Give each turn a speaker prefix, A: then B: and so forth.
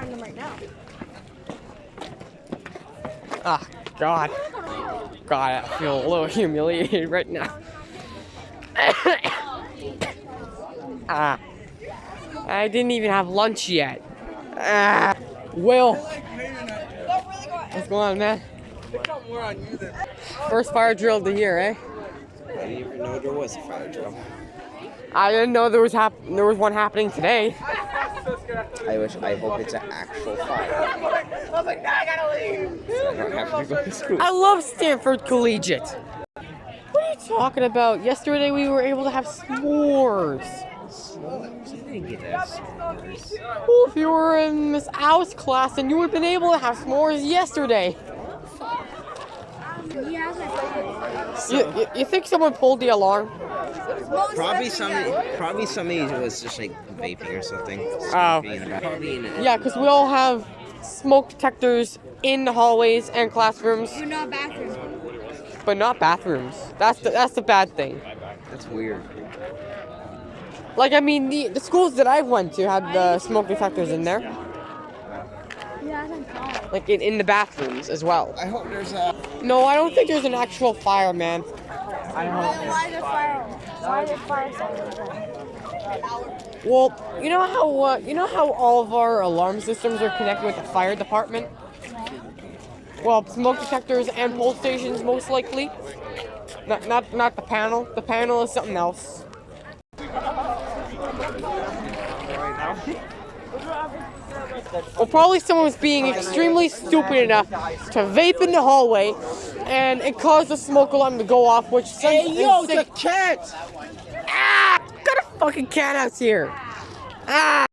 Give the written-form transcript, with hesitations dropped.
A: find them right now.
B: Ah, God. God, I feel a little humiliated right now. Ah, I didn't even have lunch yet. Ah, Will. What's going on, man? First fire drill of the year, eh?
C: I didn't even know there was a fire drill.
B: I didn't know there was one happening today.
C: I hope it's an actual fire. I was like, nah, I gotta leave. So I don't have to go to school.
B: I love Stamford Collegiate. What are you talking about? Yesterday we were able to have s'mores.
C: I didn't get that s'mores.
B: Well, if you were in Miss Alice's class, then you would have been able to have s'mores yesterday. You think someone pulled the alarm?
C: Probably somebody was just like vaping or something.
B: Oh. Yeah, because we all have smoke detectors in the hallways and classrooms.
A: But not bathrooms.
B: But not bathrooms. That's the bad thing.
C: That's weird.
B: Like, I mean, the schools that I've went to had the smoke detectors in there.
A: Yeah, I think so.
B: Like, in the bathrooms as well.
C: I hope there's a...
B: No, I don't think there's an actual fire, man.
A: Why is there fire sirens then?
B: Well, you know how all of our alarm systems are connected with the fire department? Well, smoke detectors and pole stations, most likely. Not the panel. The panel is something else. Well, probably someone was being extremely stupid enough to vape in the hallway, and it caused the smoke alarm to go off, which sent...
C: Hey, yo, the cat!
B: Ah! Got a fucking cat out here! Ah!